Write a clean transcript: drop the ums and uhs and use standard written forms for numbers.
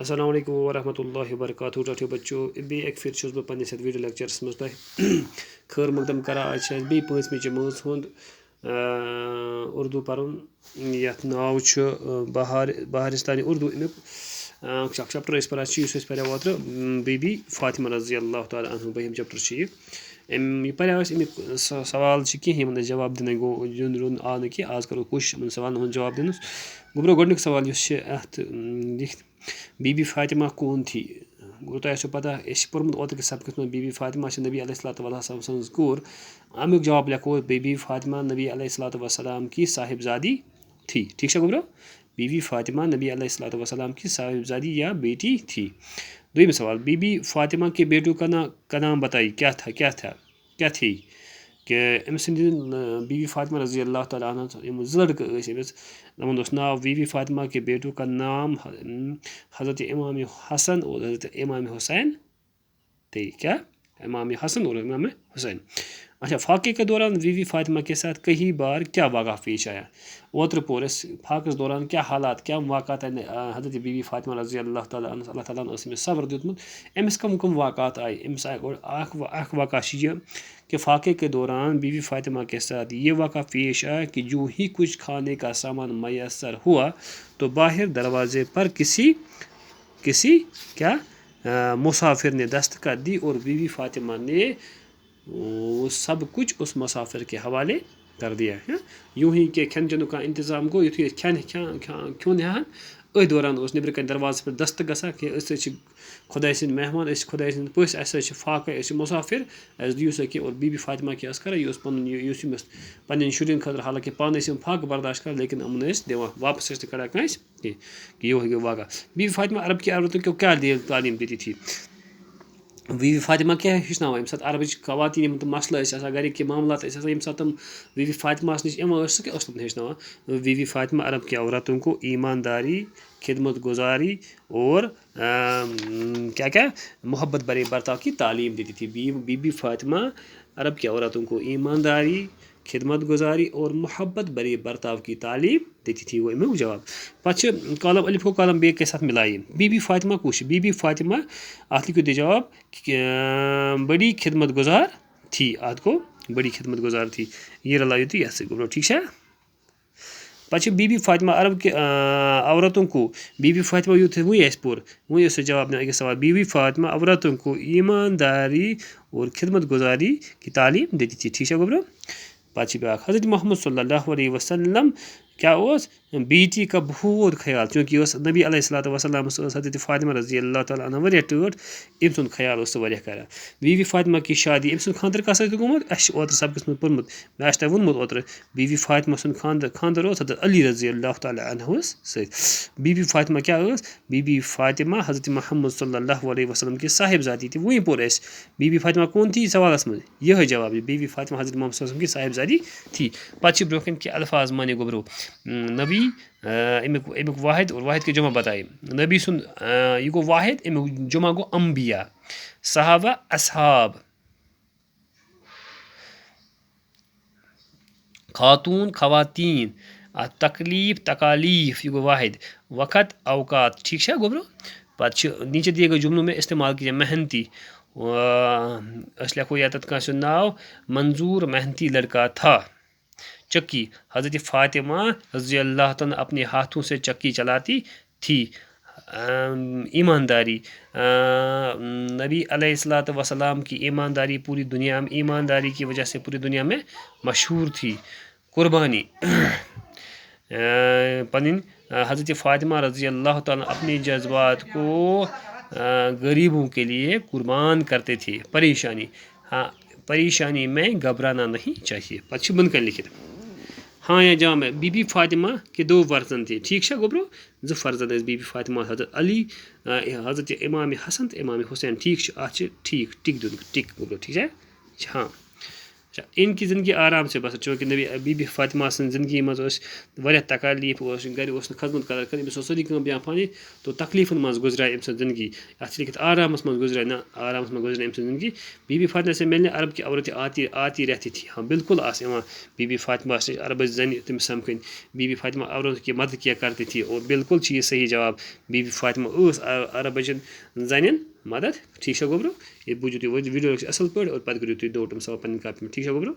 السلام علیکم ورحمۃ اللہ وبرکاتہ ٹھیک بچو بیٚیہِ اَکہِ پھِرِ چھُس بہٕ پنٛنِس یَتھ ویٖڈیو لیکچَرَس منٛز تۄہہِ خٲر مقدم کران. آز چھِ اَسہِ بیٚیہِ پٲنٛژمہِ جمٲژ ہُنٛد اُردو پَرُن یَتھ ناو چھُ بہارِستانی اُردو. اَمیُک اَکھ چَپٹَر أسۍ پَران چھِ یُس أسۍ پَریو اوترٕ بی بی فاطمہ رضی اللہ تعالیٰ عنہ بٔہِم چَپٹَر چھِ یہِ پَریو اَسہِ. اَمیُک سوال چھِ کینٛہہ یِمَن أسۍ جواب دِنَے گوٚو دیُن روٗد آو نہٕ کینٛہہ. آز کَرو کوٗشِش یِمَن سوالَن ہُنٛد جواب دِنَس. گوٚبرو گۄڈٕنیُک سوال یُس چھِ اَتھ لیکھِتھ بی بی فاطمہ کون تھی. گوٚو تۄہہِ آسیو پَتہ أسۍ چھِ پوٚرمُت اوترٕکِس سبقَس منٛز بی بی فاطمہ چھِ نبی علیہ الصلوۃ والسلام سٕنٛز کوٗر. اَمیُک جواب لیکھو أسۍ بی بی فاطمہ نبی علیہ الصلوۃ والسلام کی صاحبزادی تھی. ٹھیٖک چھا گوٚبرو. بی بی فاطمہ نبی علیہ الصلوۃ والسلام کی صاحبزادی یا بیٹی تھی. دوٚیِم سوال بی بی فاطمہ کے بیٹو کا نام بتائی. کیٛاہ تھی کہِ أمۍ سٕنٛدِ بی بی فاطمہ رضی اللہ تعالیٰ عنہ یِم زٕ لٔڑکہٕ ٲسۍ أمِس تِمَن اوس ناو بی بی فاطمہ کے بیٹو کا نام حضرت امام حسن اور حضرت امام حسین تھے. کیا امام حسن اور امام حسین. اچھا فاقے کے دوران بی بی فاطمہ کے ساتھ کئی بار کیا واقعہ پیش آیا. اوترٕ پوٚر اَسہِ فاقَس دوران کیٛاہ حالات کیٛاہ واقعات حضرت بی بی فاطمہ رضی اللہ تعالیٰ عنہ اللہ تعالیٰ ہَن ٲس أمِس صبر دیُتمُت. أمِس کَم واقعات آیہِ. أمِس آیہِ گۄڈٕ اَکھ واقعہ چھِ یہِ کہ فاقے کے دوران بی بی فاطمہ کے ساتھ یہ واقعہ پیش آیا کہ جو ہی کچھ کھانے کا سامان میسر ہوا تو باہر دروازے پر کسی کیا مسافر نے دستخط دی اور بی بی فاطمہ نے وہ سب کچھ اس مسافر کے حوالے کر دیا. یوں ہی کہ کھٮ۪ن چٮ۪نُک کانٛہہ اِنتظام گوٚو یُتھُے أسۍ کھیوٚن ہٮ۪ہَن أتھۍ دوران اوس نیٚبرٕ کَنۍ دروازَس پٮ۪ٹھ دستہٕ گژھان کہِ أسۍ حظ چھِ خۄداے سٕنٛدۍ مہمان أسۍ چھِ خۄداے سٕنٛدۍ پٔژھۍ اَسہِ حظ چھِ فاقے أسۍ چھِ مُسافِر اَسہِ دِیِو سا کینٛہہ. اور بی بی فاطمہ کیٛاہ ٲس کَران یہِ اوس پَنُن یُس أمِس پنٛنٮ۪ن شُرٮ۪ن خٲطرٕ حالانکہِ پانہٕ ٲسۍ یِم فاقہٕ برداشت کَران لیکِن یِمَن ٲسۍ دِوان واپَس ٲسۍ نہٕ کَڑان کٲنٛسہِ کینٛہہ کہ یِہوٚے گوٚو واقعہ. بی بی فاطمہ عرب کی عورتوں کو کیا تعلیٖم دیتی تھی. بی بی فاطمہ کیٛاہ ہیٚچھناوان ییٚمہِ ساتہٕ عربٕچ خواتیٖن یِم تِم مسلہٕ ٲسۍ آسان گَرِکۍ کینٛہہ معاملات ٲسۍ آسان ییٚمہِ ساتہٕ تِم بی بی فاطمہ ہَس نِش یِوان ٲسۍ کیٛاہ ٲس تِمَن ہیٚچھناوان. بی بی فاطمہ عرب کی عورتوں کو ایمانداری خدمت گزاری اور کیا محبت بھرے برتاؤ کی تعلیم دیتی تھی. بی بی فاطمہ عرب کی عورتوں کو ایمانداری خدمت گزاری اور محبت بھرے برتاؤ کی تعلیم دیتی تھی. وہ امیُک جواب. پَتہٕ چھِ کالم الف کو کالم ب کے ساتھ ملائیے. بی بی فاطمہ کُس چھِ. بی بی فاطمہ اَتھ لیکھِو تُہۍ جواب بڑی خدمت گزار تھی. اَتھ گوٚو بڑی خدمت گزار تھی. یہِ رلٲیِو تُہۍ یَتھ سۭتۍ گوٚبرو. ٹھیٖک چھا. پَتہٕ چھِ بی بی فاطمہ عرب کے عورتوں کو بی بی فاطمہ یُتھُے وٕنۍ اَسہِ پوٚر وٕنۍ اوس اَسہِ جواب دِوان أکِس سوال بی بی فاطمہ عورتوں کو ایمانداری اور خدمت گزاری کی تعلیٖم دیتی تھی. ٹھیٖک چھا گوٚبرو. پَتہٕ چھِ بیٛاکھ حضرت محمد صلی اللہ علیہ وسلم کیٛاہ اوس بیٹی کا بہت خیال چوٗنٛکہِ یہِ ٲس نبی علیہ الصلوۃ والسلامَس ٲس حضرت فاطمہ رضی اللہ تعالیٰ عنہ واریاہ ٹٲٹھ. أمۍ سُنٛد خیال اوس سُہ واریاہ کَران. بی بی فاطمہ کی شادی أمۍ سُنٛد خانٛدر کَس سۭتۍ گوٚمُت. اَسہِ چھِ اوترٕ سبقَس منٛز پوٚرمُت مےٚ آسہِ تۄہہِ ووٚنمُت اوترٕ بی بی فاطمہ سُنٛد خانٛدر اوس حضرت علی رضی اللہ تعالیٰ عنہَس سۭتۍ. بی بی فاطمہ کیٛاہ ٲس. بی بی فاطمہ حضرت محمد صلی اللہ علیہ وسلم کی صاحبزادی تہِ. وٕنۍ پوٚر اَسہِ بی بی فاطمہ کون تھی سوالَس منٛز یِہوٚے جواب بی بی فاطمہ حضرت محمد صلی اللہ علیہ وسلم کی صاحبزادی تھی. پَتہٕ چھِ برونٛہہ کَنۍ کینٛہہ الفاظ مانے گوٚبرو. نبی امیُک واحد اور واحد کے جمع بتائے. نبی سُنٛد یہِ گوٚو واحد امیُک جمع گوٚو انبیا. صحابہ اصحاب. خاتوٗن خواتیٖن. تکلیٖف تکالیٖف یہِ گوٚو واحد. وقت اوقات. ٹھیٖک چھا گوٚبرو. پَتہٕ چھِ نیٖچے دیے گئے جملوں میں استعمال کیجیے محنتی. أسۍ لیکھو ییٚتٮ۪تھ کٲنٛسہِ ہُنٛد ناو منظوٗر محنتی لڑکا تھا. چکی حضرت فاطمہ رضی اللہ تعالیٰ اپنے ہاتھوں سے چکی چلاتی تھی. ایمانداری نبی علیہ الصلوۃ والسلام کی ایمانداری پوری دنیا میں ایمانداری کی وجہ سے پوری دنیا میں مشہور تھی. قربانی پنٕنۍ حضرت فاطمہ رضی اللہ تعالیٰ اپنے جذبات کو غریبوں کے لیے قربان کرتے تھے. پریشانی پریشانی میں گھبرانا نہیں چاہیے. پَتہٕ چھِ بۄنہٕ کَنۍ لیکھِتھ ہاں یا جام ہے. بی بی فاطمہ کے دو فرزند تھے. ٹھیٖک چھا گوٚبرو. زٕ فرزند ٲسۍ بی بی فاطمہ حضرت علی حضرت امام حسن تہٕ امام حسین. ٹھیٖک چھُ اَتھ چھِ ٹھیٖک ٹِک دیُن ٹِک گوٚبرو. ٹھیٖک چھا. ہاں اچھا ان کی زندگی آرام سے بسر چونکہ بی بی فاطمہ سن زندگی مز واریاہ تکالیف گھر اوس خدمت قدر کر أمس سٲری کٲم پیٚوان پانے تو تکلیفن مز گزرے أمۍ سٕنٛز زندگی اتھ چھِ لیکھِتھ آرامس منٛز گزرے نہ آرامس منٛز گزرے أمۍ سٕنٛز زندگی بی بی فاطمہ سے ملنے عرب کی عورتیں آتی رہتی تھی ہاں بالکل آس یِوان بی بی فاطمہ سے عربٕچ زنہِ تٔمِس سمکھٕنۍ بی بی فاطمہ عورتوں کی مدد کیا کرتی تھی اور بالکل چھِ یہِ صحیح جواب بی بی فاطمہ ٲس عربٕچن زنٮ۪ن مدد ٹھیٖک چھا گوٚبرو یہِ بوٗزِو تُہۍ ویٖڈیو اَصٕل پٲٹھۍ اور پتہٕ کٔرِو تُہۍ نوٹ یِم سوال پنٕنہِ کاپی منٛز ٹھیٖک چھا گوٚبرو